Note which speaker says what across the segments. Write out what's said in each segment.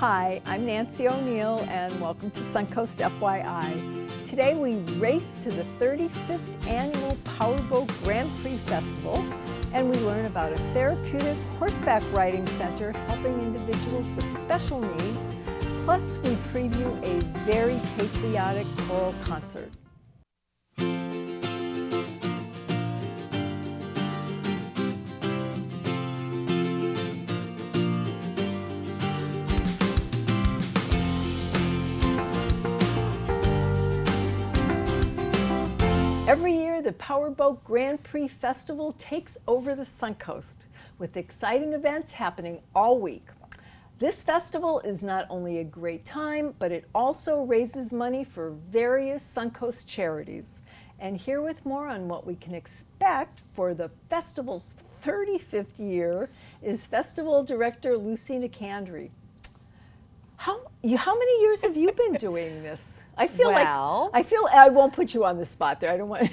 Speaker 1: Hi, I'm Nancy O'Neill and welcome to Suncoast FYI. Today we race to the 35th Annual Powerboat Grand Prix Festival and we learn about a therapeutic horseback riding center helping individuals with special needs. Plus we preview a very patriotic choral concert. Every year, the Powerboat Grand Prix Festival takes over the Suncoast, with exciting events happening all week. This festival is not only a great time, but it also raises money for various Suncoast charities. And here with more on what we can expect for the festival's 35th year is Festival Director Lucy Nicandri. How many years have you been doing this? I feel I won't put you on the spot there. I don't want,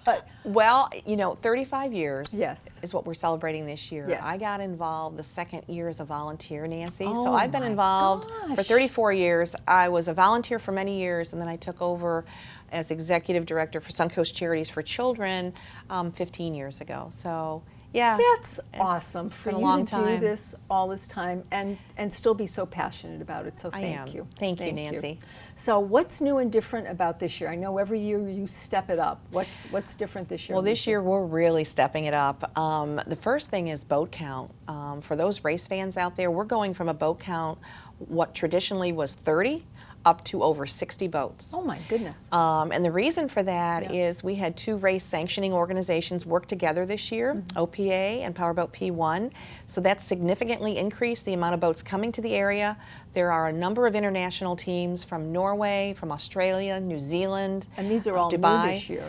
Speaker 1: but
Speaker 2: 35 years.
Speaker 1: Yes.
Speaker 2: Is what we're celebrating this year.
Speaker 1: Yes.
Speaker 2: I got involved the second year as a volunteer, Nancy.
Speaker 1: Oh,
Speaker 2: so I've been involved
Speaker 1: gosh.
Speaker 2: for 34 years. I was a volunteer for many years, and then I took over as executive director for Suncoast Charities for Children 15 years ago. So. Yeah,
Speaker 1: that's awesome for you to do this all this time and still be so passionate about it. So thank you.
Speaker 2: Thank you, Nancy.
Speaker 1: So what's new and different about this year? I know every year you step it up. What's different this year?
Speaker 2: Well, this year we're really stepping it up. The first thing is boat count. For those race fans out there, we're going from a boat count what traditionally was 30 up to over 60 boats.
Speaker 1: Oh my goodness.
Speaker 2: And the reason for that is we had two race sanctioning organizations work together this year, OPA and Powerboat P1. So that significantly increased the amount of boats coming to the area. There are a number of international teams from Norway, from Australia, New Zealand,
Speaker 1: and these are all
Speaker 2: Dubai.
Speaker 1: New this year.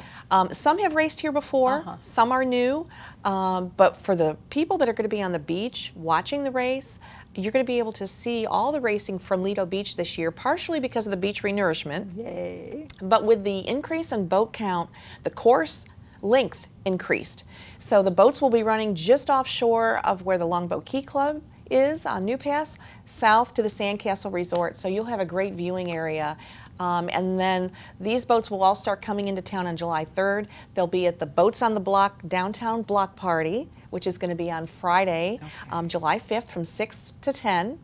Speaker 2: Some have raced here before, some are new, but for the people that are going to be on the beach watching the race, you're going to be able to see all the racing from Lido Beach this year, partially because of the beach renourishment.
Speaker 1: Yay.
Speaker 2: But with the increase in boat count, the course length increased. So the boats will be running just offshore of where the Longboat Key Club is on New Pass, south to the Sandcastle Resort. So you'll have a great viewing area. And then these boats will all start coming into town on July 3rd. They'll be at the Boats on the Block downtown block party, which is going to be on Friday, July 5th from 6 to 10,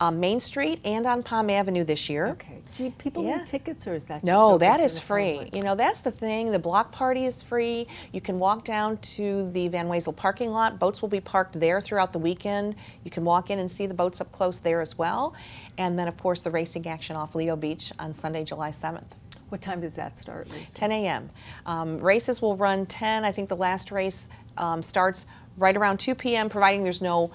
Speaker 2: on Main Street and on Palm Avenue this year.
Speaker 1: Okay. Do people need tickets, or is that just
Speaker 2: No,
Speaker 1: open
Speaker 2: that
Speaker 1: to
Speaker 2: is
Speaker 1: the
Speaker 2: free.
Speaker 1: public?
Speaker 2: You know, that's the thing. The block party is free. You can walk down to the Van Wezel parking lot. Boats will be parked there throughout the weekend. You can walk in and see the boats up close there as well. And then, of course, the racing action off Lido Beach on Sunday, July 7th.
Speaker 1: What time does that start, Lucy?
Speaker 2: 10 a.m. Races will run 10. I think the last race starts right around 2 p.m., providing there's no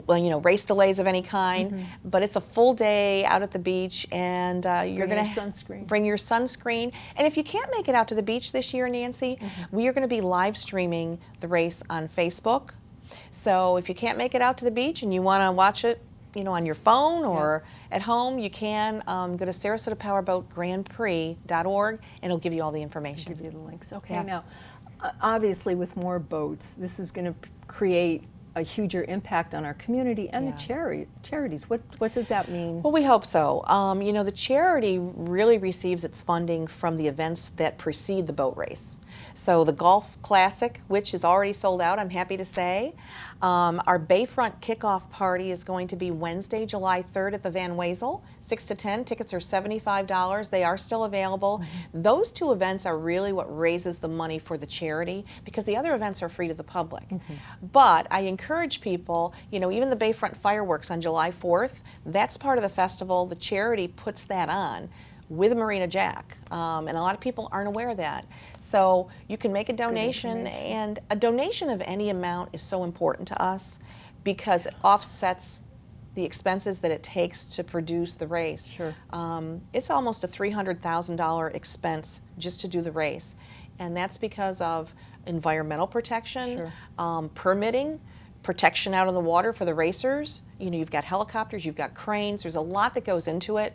Speaker 2: race delays of any kind. But it's a full day out at the beach, and you're going to bring your sunscreen. And if you can't make it out to the beach this year, Nancy, we are going to be live streaming the race on Facebook. So if you can't make it out to the beach and you want to watch it, on your phone or at home, you can go to SarasotaPowerboatGrandPrix.org, and it'll give you all the information.
Speaker 1: Give you the links. Okay. Now, obviously, with more boats, this is going to create a huger impact on our community and the charities. What does that mean?
Speaker 2: Well, we hope so. The charity really receives its funding from the events that precede the boat race. So the Golf Classic, which is already sold out, I'm happy to say. Our Bayfront Kickoff Party is going to be Wednesday, July 3rd at the Van Wezel, 6 to 10. Tickets are $75. They are still available. Those two events are really what raises the money for the charity, because the other events are free to the public. But I encourage people, even the Bayfront Fireworks on July 4th, that's part of the festival. The charity puts that on with Marina Jack, and a lot of people aren't aware of that. So you can make a donation, and a donation of any amount is so important to us because it offsets the expenses that it takes to produce the race.
Speaker 1: Sure.
Speaker 2: It's almost a $300,000 expense just to do the race, and that's because of environmental protection, permitting, protection out on the water for the racers. You've got helicopters, you've got cranes, there's a lot that goes into it.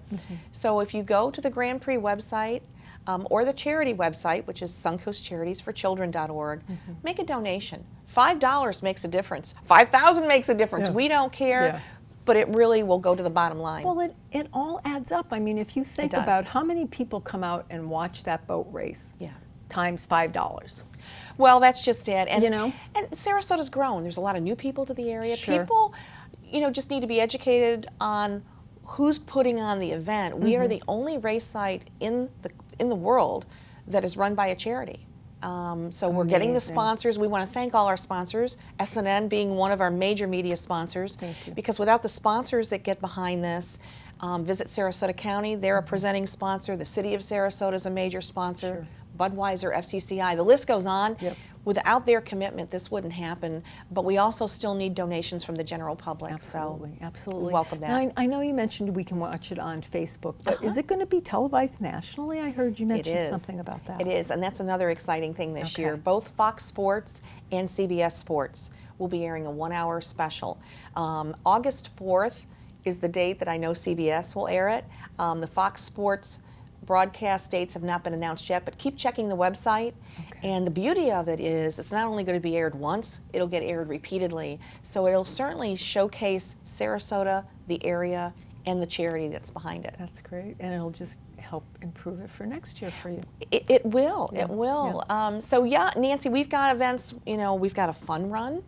Speaker 2: So if you go to the Grand Prix website or the charity website, which is SuncoastCharitiesForChildren.org, make a donation. $5 makes a difference. $5,000 makes a difference. We don't care. but it really will go to the bottom line.
Speaker 1: Well, it all adds up. I mean, if you think
Speaker 2: does.
Speaker 1: about how many people come out and watch that boat race,
Speaker 2: Yeah.
Speaker 1: times $5.
Speaker 2: Well, that's just it. And,
Speaker 1: You know?
Speaker 2: and Sarasota's grown. There's a lot of new people to the area.
Speaker 1: Sure.
Speaker 2: People, just need to be educated on who's putting on the event. We are the only race site in the world that is run by a charity. So we're getting the
Speaker 1: Amazing.
Speaker 2: sponsors. We want to thank all our sponsors, SNN being one of our major media sponsors.
Speaker 1: Thank you.
Speaker 2: Because without the sponsors that get behind this, Visit Sarasota County, they're a presenting sponsor. The City of Sarasota is a major sponsor. Budweiser, FCCI, the list goes on.
Speaker 1: Yep.
Speaker 2: Without their commitment, this wouldn't happen. But we also still need donations from the general public.
Speaker 1: Absolutely,
Speaker 2: So
Speaker 1: absolutely.
Speaker 2: we welcome that.
Speaker 1: Now, I know you mentioned we can watch it on Facebook, but is it going to be televised nationally? I heard you mention something about that.
Speaker 2: It is, and that's another exciting thing this year.
Speaker 1: Okay.
Speaker 2: Both Fox Sports and CBS Sports will be airing a 1-hour special. August 4th is the date that I know CBS will air it. The Fox Sports broadcast dates have not been announced yet, but keep checking the website.
Speaker 1: Okay.
Speaker 2: And the beauty of it is it's not only going to be aired once, it'll get aired repeatedly. So it'll certainly showcase Sarasota, the area, and the charity that's behind it.
Speaker 1: That's great, and it'll just help improve it for next year for you.
Speaker 2: It will.
Speaker 1: Yeah,
Speaker 2: It will. So yeah, Nancy, we've got events. We've got a fun run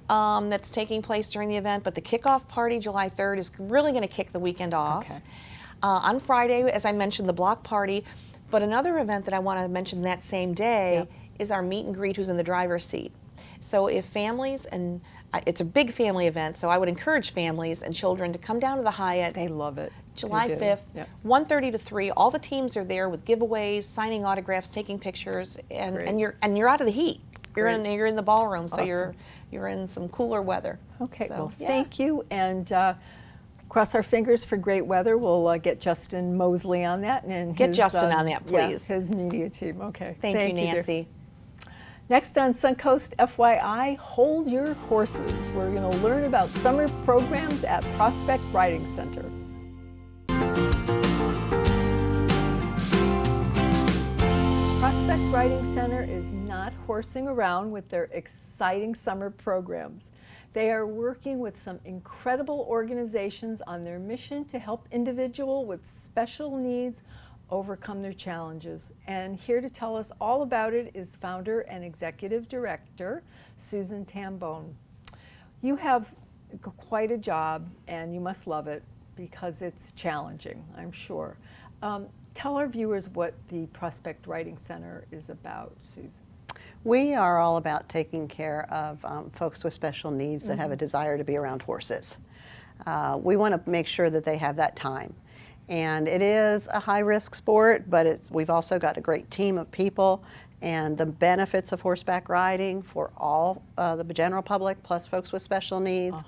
Speaker 2: that's taking place during the event, but the kickoff party, July 3rd, is really going to kick the weekend off.
Speaker 1: Okay.
Speaker 2: On Friday, as I mentioned, the block party. But another event that I want to mention that same day is our meet and greet who's in the driver's seat. So if families, and it's a big family event, so I would encourage families and children to come down to the Hyatt.
Speaker 1: They love it.
Speaker 2: July
Speaker 1: They do.
Speaker 2: 5th,
Speaker 1: Yep.
Speaker 2: 1:30 to 3. All the teams are there with giveaways, signing autographs, taking pictures, and
Speaker 1: Great.
Speaker 2: you're out of the heat. You're
Speaker 1: Great.
Speaker 2: in the ballroom, so
Speaker 1: Awesome.
Speaker 2: you're in some cooler weather.
Speaker 1: Okay,
Speaker 2: So,
Speaker 1: well,
Speaker 2: yeah.
Speaker 1: thank you, and cross our fingers for great weather. We'll get Justin Mosley on that. And
Speaker 2: Get
Speaker 1: his,
Speaker 2: Justin on that, please.
Speaker 1: Yeah, his media team. Okay.
Speaker 2: Thank you,
Speaker 1: dear.
Speaker 2: Nancy.
Speaker 1: Next on Suncoast FYI, hold your horses. We're going to learn about summer programs at Prospect Riding Center. Prospect Riding Center is not horsing around with their exciting summer programs. They are working with some incredible organizations on their mission to help individuals with special needs overcome their challenges. And here to tell us all about it is founder and executive director, Susan Tambone. You have quite a job, and you must love it because it's challenging, I'm sure. Tell our viewers what the Prospect Riding Center is about, Susan.
Speaker 3: We are all about taking care of folks with special needs that have a desire to be around horses. We want to make sure that they have that time. And it is a high-risk sport, but we've also got a great team of people, and the benefits of horseback riding for all the general public, plus folks with special needs.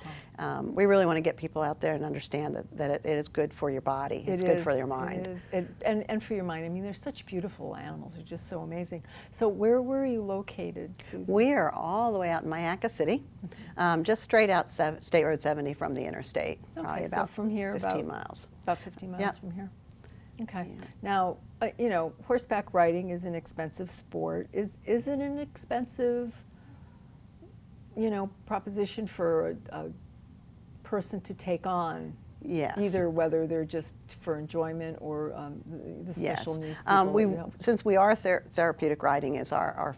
Speaker 3: We really want to get people out there and understand that it is good for your body. It's good for your mind.
Speaker 1: It is, and for your mind. I mean, they're such beautiful animals. They're just so amazing. So where were you located, Susan?
Speaker 3: We are all the way out in Mayaca City, just straight out State Road 70 from the interstate, probably
Speaker 1: Okay, so
Speaker 3: about
Speaker 1: from here
Speaker 3: 15 miles.
Speaker 1: About 15 miles
Speaker 3: Yeah.
Speaker 1: from here. Okay. Now, horseback riding is an expensive sport. Is it an expensive, proposition for a person to take on?
Speaker 3: Yes.
Speaker 1: Either whether they're just for enjoyment or the special needs people.
Speaker 3: We,
Speaker 1: that you help.
Speaker 3: since we are therapeutic riding is our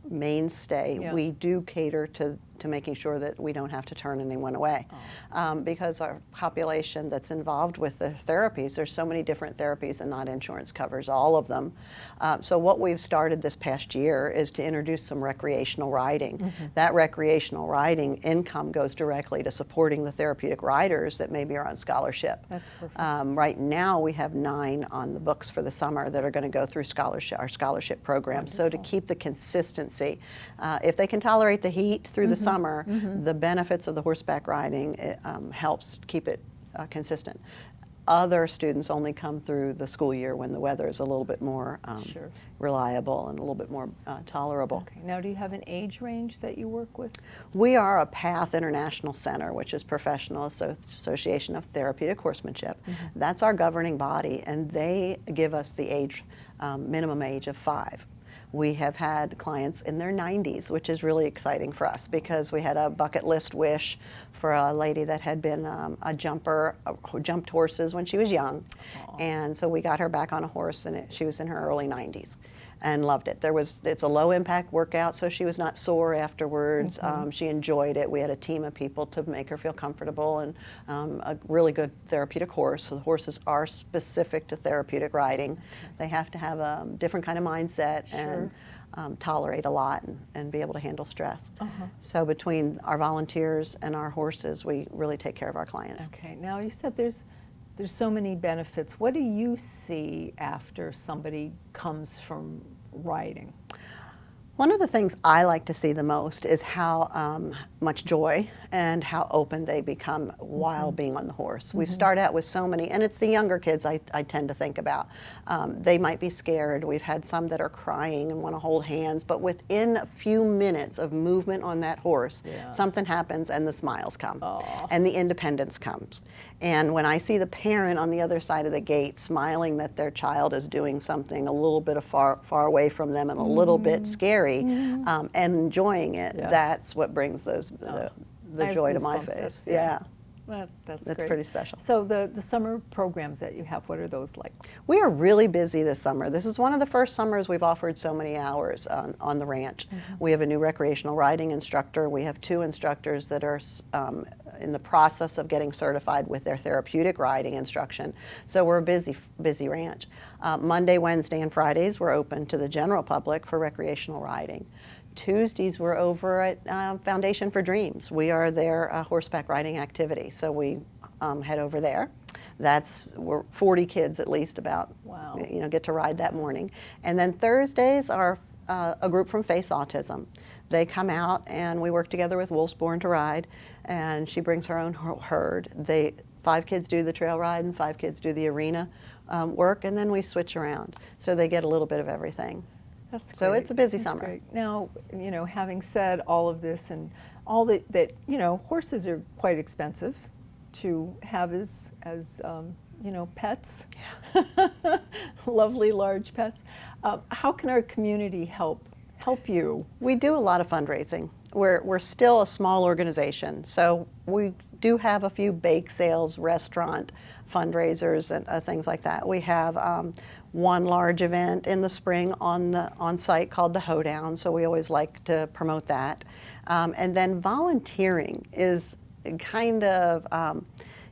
Speaker 3: mainstay,
Speaker 1: Yeah.
Speaker 3: we do cater to making sure that we don't have to turn anyone away. Because our population that's involved with the therapies, there's so many different therapies and not insurance covers all of them. So what we've started this past year is to introduce some recreational riding. That recreational riding income goes directly to supporting the therapeutic riders that maybe are on scholarship.
Speaker 1: That's perfect.
Speaker 3: Right now we have 9 on the books for the summer that are going to go through our scholarship program. So to keep the consistency, if they can tolerate the heat through the summer, the benefits of the horseback riding helps keep it consistent. Other students only come through the school year when the weather is a little bit more
Speaker 1: Sure.
Speaker 3: reliable and a little bit more tolerable.
Speaker 1: Okay. Now, do you have an age range that you work with?
Speaker 3: We are a PATH International Center, which is Professional Association of Therapeutic Horsemanship. That's our governing body, and they give us the minimum age of 5. We have had clients in their 90s, which is really exciting for us because we had a bucket list wish for a lady that had been a jumper, who jumped horses when she was young.
Speaker 1: Aww.
Speaker 3: And so we got her back on a horse, and she was in her early 90s and loved it. It's a low impact workout, so she was not sore afterwards. She enjoyed it. We had a team of people to make her feel comfortable, and a really good therapeutic horse. So the horses are specific to therapeutic riding. They have to have a different kind of mindset and tolerate a lot and be able to handle stress. So between our volunteers and our horses, we really take care of our clients.
Speaker 1: Okay, now you said there's so many benefits. What do you see after somebody comes from riding?
Speaker 3: One of the things I like to see the most is how much joy and how open they become while being on the horse. We start out with so many, and it's the younger kids I tend to think about. They might be scared. We've had some that are crying and want to hold hands, but within a few minutes of movement on that horse, something happens and the smiles come and the independence comes. And when I see the parent on the other side of the gate smiling that their child is doing something a little bit far away from them and a little bit scary, and enjoying it, that's what brings the joy to my face.
Speaker 1: Well, that's
Speaker 3: great. Pretty special.
Speaker 1: So the summer programs that you have, what are those like?
Speaker 3: We are really busy this summer. This is one of the first summers we've offered so many hours on the ranch. We have a new recreational riding instructor. We have 2 instructors that are in the process of getting certified with their therapeutic riding instruction. So we're a busy ranch. Monday, Wednesday, and Fridays we're open to the general public for recreational riding. Tuesdays we're over at Foundation for Dreams. We are their horseback riding activity, so we head over there. We're 40 kids at least get to ride that morning. And then Thursdays are a group from Face Autism. They come out and we work together with Wolves Born to Ride, and she brings her own herd. 5 kids do the trail ride and 5 kids do the arena work, and then we switch around. So they get a little bit of everything.
Speaker 1: That's great.
Speaker 3: So it's a busy
Speaker 1: That's
Speaker 3: summer.
Speaker 1: Great. Now, having said all of this and all that, horses are quite expensive to have as pets. Lovely large pets. How can our community help you?
Speaker 3: We do a lot of fundraising. We're still a small organization, so we do have a few bake sales, restaurant fundraisers, and things like that. We have one large event in the spring on site called the Hoedown, so we always like to promote that. And then volunteering is kind of,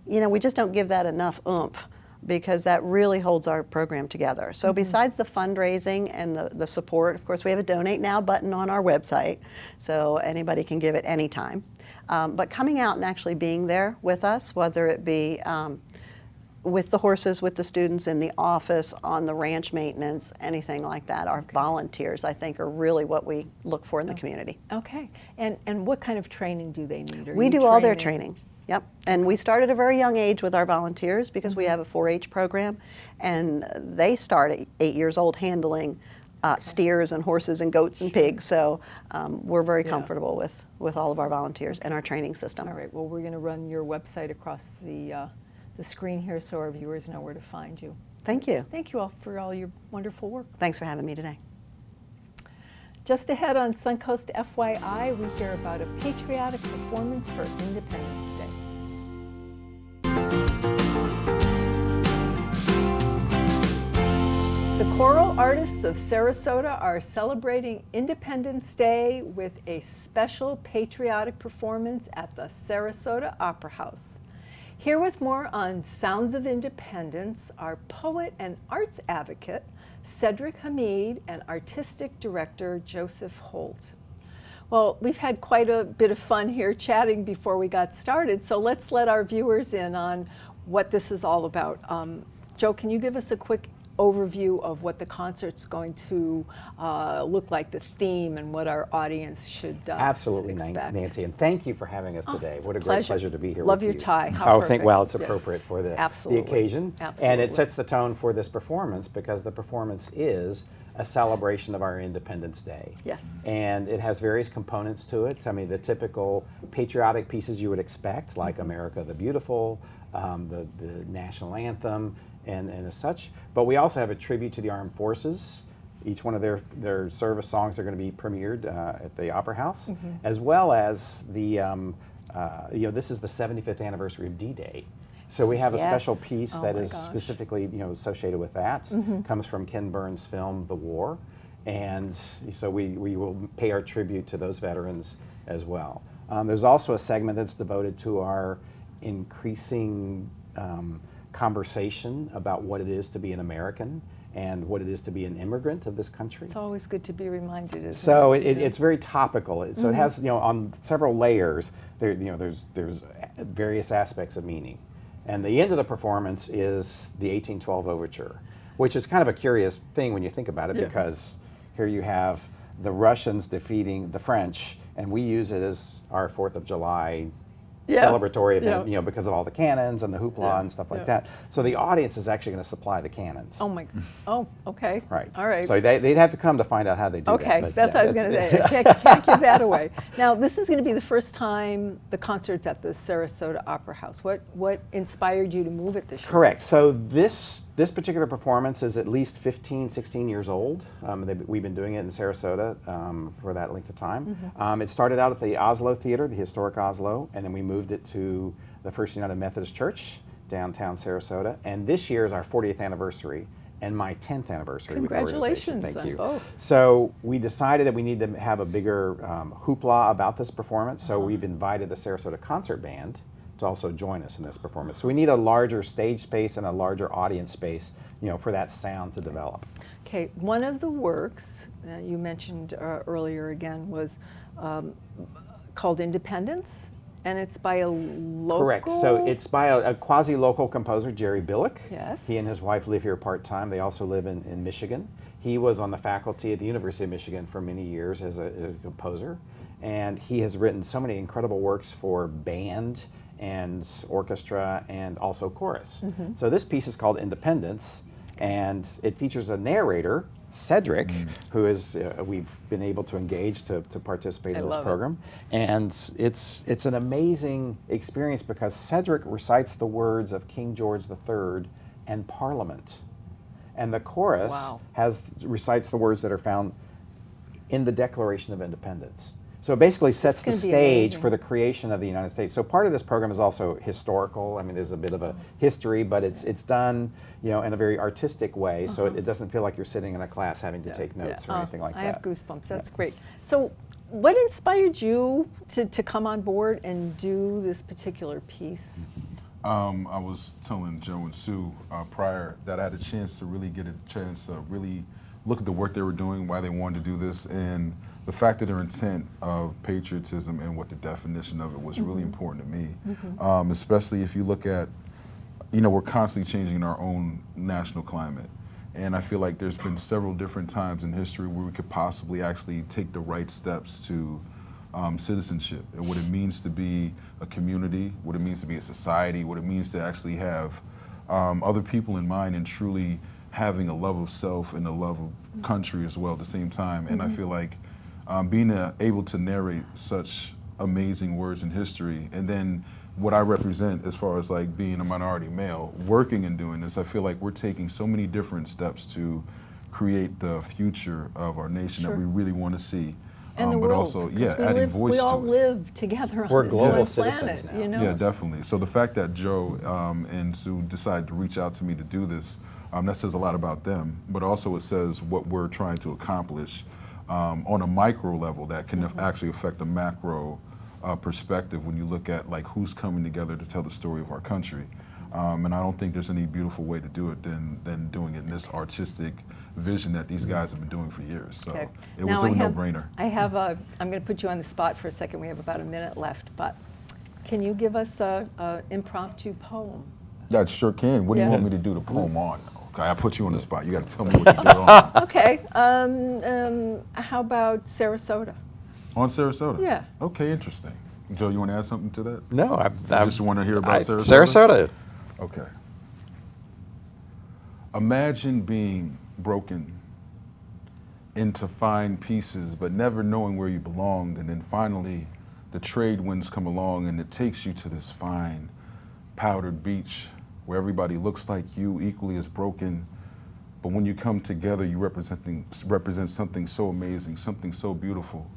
Speaker 3: we just don't give that enough oomph, because that really holds our program together. So besides the fundraising and the support, of course, we have a Donate Now button on our website, so anybody can give at any time. But coming out and actually being there with us, whether it be with the horses, with the students in the office, on the ranch maintenance, anything like that, our volunteers, I think, are really what we look for in the community.
Speaker 1: Okay. And what kind of training do they need?
Speaker 3: We do all their training. Yep, and we start at a very young age with our volunteers because we have a 4-H program, and they start at 8 years old handling steers and horses and goats and pigs. So we're very comfortable with all of our volunteers and our training system.
Speaker 1: All right. Well, we're going to run your website across the screen here so our viewers know where to find you.
Speaker 3: Thank you.
Speaker 1: Thank you all for all your wonderful work.
Speaker 3: Thanks for having me today.
Speaker 1: Just ahead on Suncoast FYI, we hear about a patriotic performance for Independence Day. The choral artists of Sarasota are celebrating Independence Day with a special patriotic performance at the Sarasota Opera House. Here with more on Sounds of Independence are poet and arts advocate Cedric Hamid and artistic director Joseph Holt. Well, we've had quite a bit of fun here chatting before we got started, so let's let our viewers in on what this is all about. Joe, can you give us a quick overview of what the concert's going to look like, the theme, and what our audience should
Speaker 4: Absolutely,
Speaker 1: expect.
Speaker 4: Nancy, and thank you for having us today. What a great pleasure to be here
Speaker 1: Love
Speaker 4: with
Speaker 1: your
Speaker 4: you.
Speaker 1: tie. How perfect.
Speaker 4: Well, it's
Speaker 1: Yes.
Speaker 4: appropriate for the
Speaker 1: Absolutely.
Speaker 4: occasion.
Speaker 1: Absolutely.
Speaker 4: And it sets the tone for this performance because the performance is a celebration of our Independence Day.
Speaker 1: Yes.
Speaker 4: And it has various components to it. I mean, the typical patriotic pieces you would expect, like America the Beautiful, the national anthem, and as such. But we also have a tribute to the armed forces. Each one of their service songs are going to be premiered at the Opera House, as well as the, this is the 75th anniversary of D-Day. So we have a special piece that is specifically, associated with that. Comes from Ken Burns' film, The War. And so we will pay our tribute to those veterans as well. There's also a segment that's devoted to our increasing conversation about what it is to be an American and what it is to be an immigrant of this country.
Speaker 1: It's always good to be reminded, isn't
Speaker 4: so
Speaker 1: it?
Speaker 4: it's very topical. So it has, on several layers, there's various aspects of meaning. And the end of the performance is the 1812 Overture, which is kind of a curious thing when you think about it, because here you have the Russians defeating the French, and we use it as our 4th of July celebratory event, because of all the cannons and the hoopla and stuff like that. So the audience is actually going to supply the cannons.
Speaker 1: Oh, okay.
Speaker 4: Right.
Speaker 1: All right.
Speaker 4: So they'd have to come to find out how they do that.
Speaker 1: Okay,
Speaker 4: but
Speaker 1: that's what I was going to say. I can't give that away. Now, this is going to be the first time the concert's at the Sarasota Opera House. What inspired you to move it this year?
Speaker 4: Correct. So this particular performance is at least 15, 16 years old. We've been doing it in Sarasota for that length of time. It started out at the Oslo Theater, the historic Oslo, and then we moved it to the First United Methodist Church, downtown Sarasota. And this year is our 40th anniversary and my 10th anniversary with the organization.
Speaker 1: Congratulations
Speaker 4: Thank you.
Speaker 1: on both.
Speaker 4: So we decided that we need to have a bigger hoopla about this performance, so we've invited the Sarasota Concert Band to also join us in this performance. So we need a larger stage space and a larger audience space, for that sound to develop.
Speaker 1: Okay, one of the works you mentioned earlier again was called Independence, and it's by a local...
Speaker 4: Correct. So it's by a quasi-local composer, Jerry Billick.
Speaker 1: Yes.
Speaker 4: He and his wife live here part-time. They also live in Michigan. He was on the faculty at the University of Michigan for many years as a composer, and he has written so many incredible works for band and orchestra and also chorus. So this piece is called Independence, and it features a narrator, Cedric, who is we've been able to engage to participate in this program. And it's an amazing experience because Cedric recites the words of King George III and Parliament. And the chorus recites the words that are found in the Declaration of Independence. So it basically sets the stage for the creation of the United States. So part of this program is also historical. I mean, there's a bit of a history, but it's done, in a very artistic way, so it doesn't feel like you're sitting in a class having to take notes or anything like that.
Speaker 1: I have goosebumps. That's great. So what inspired you to come on board and do this particular piece?
Speaker 5: I was telling Joe and Sue prior that I had a chance to really look at the work they were doing, why they wanted to do this, and the fact that their intent of patriotism and what the definition of it was really important to me, especially if you look at, we're constantly changing our own national climate. And I feel like there's been several different times in history where we could possibly actually take the right steps to citizenship and what it means to be a community, what it means to be a society, what it means to actually have other people in mind and truly having a love of self and a love of country as well at the same time. And I feel like being able to narrate such amazing words in history, and then what I represent as far as like being a minority male, working and doing this, I feel like we're taking so many different steps to create the future of our nation that we really want to see.
Speaker 1: And the
Speaker 5: but
Speaker 1: world,
Speaker 5: also,
Speaker 1: we
Speaker 5: adding voice to it.
Speaker 1: We all live together on
Speaker 4: We're
Speaker 1: this
Speaker 4: global
Speaker 1: one
Speaker 4: citizens
Speaker 1: planet,
Speaker 4: now.
Speaker 5: Yeah, definitely. So the fact that Joe and Sue decided to reach out to me to do this, that says a lot about them, but also it says what we're trying to accomplish on a micro level that can actually affect a macro perspective when you look at like who's coming together to tell the story of our country. And I don't think there's any beautiful way to do it than doing it in this artistic vision that these guys have been doing for years. So it was a no-brainer.
Speaker 1: I'm going to put you on the spot for a second. We have about a minute left, but can you give us an impromptu poem?
Speaker 5: Yeah, I sure can. What do you want me to do the poem on? Okay, I put you on the spot. You got to tell me what to do on.
Speaker 1: Okay. How about Sarasota?
Speaker 5: On Sarasota?
Speaker 1: Yeah.
Speaker 5: Okay, interesting. Joe, you want to add something to that?
Speaker 4: No, I
Speaker 5: just want to hear about Sarasota.
Speaker 4: Sarasota.
Speaker 5: Okay. Imagine being broken into fine pieces, but never knowing where you belonged, and then finally the trade winds come along and it takes you to this fine powdered beach where everybody looks like you, equally as broken. But when you come together, you represent something so amazing, something so beautiful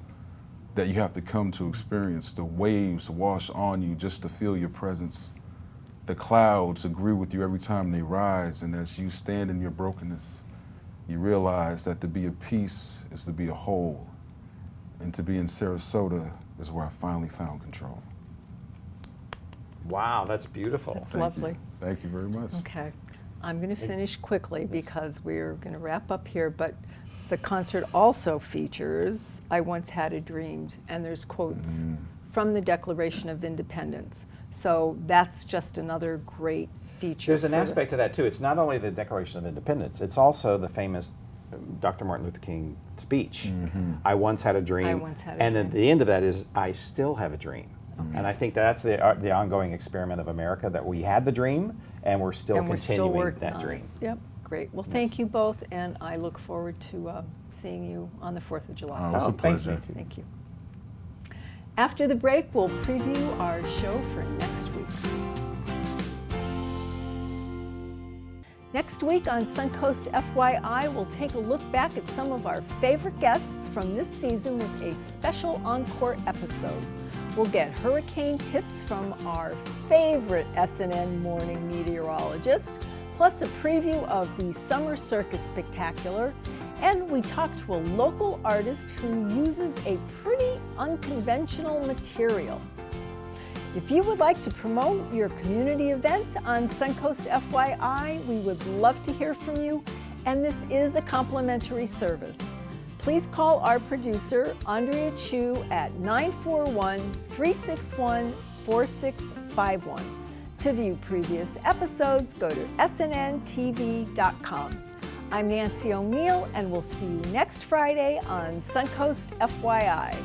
Speaker 5: that you have to come to experience. The waves wash on you just to feel your presence. The clouds agree with you every time they rise, and as you stand in your brokenness, you realize that to be a piece is to be a whole, and to be in Sarasota is where I finally found control.
Speaker 4: Wow, that's beautiful.
Speaker 1: That's
Speaker 5: Thank
Speaker 1: lovely.
Speaker 5: you. Thank you very much.
Speaker 1: Okay. I'm going to finish quickly because we're going to wrap up here, but the concert also features I Once Had a Dream, and there's quotes from the Declaration of Independence. So that's just another great feature.
Speaker 4: There's an aspect to that too. It's not only the Declaration of Independence, it's also the famous Dr. Martin Luther King speech, I once had a dream.
Speaker 1: I once had a
Speaker 4: and
Speaker 1: dream.
Speaker 4: at the end of that is, I still have a dream. And I think that's the ongoing experiment of America, that we had the dream and we're still
Speaker 1: And we're still
Speaker 4: continuing
Speaker 1: working
Speaker 4: that
Speaker 1: on
Speaker 4: dream.
Speaker 1: it. Yep, great. Well, thank you both, and I look forward to seeing you on the 4th of July.
Speaker 5: Oh, it's a
Speaker 4: thanks,
Speaker 5: pleasure.
Speaker 4: Nancy.
Speaker 1: Thank you. After the break, we'll preview our show for next week. Next week on Suncoast FYI, we'll take a look back at some of our favorite guests from this season with a special encore episode. We'll get hurricane tips from our favorite SNN morning meteorologist, plus a preview of the Summer Circus Spectacular, and we talk to a local artist who uses a pretty unconventional material. If you would like to promote your community event on Suncoast FYI, we would love to hear from you, and this is a complimentary service. Please call our producer, Andrea Chu, at 941-361-4651. To view previous episodes, go to snntv.com. I'm Nancy O'Neill, and we'll see you next Friday on Suncoast FYI.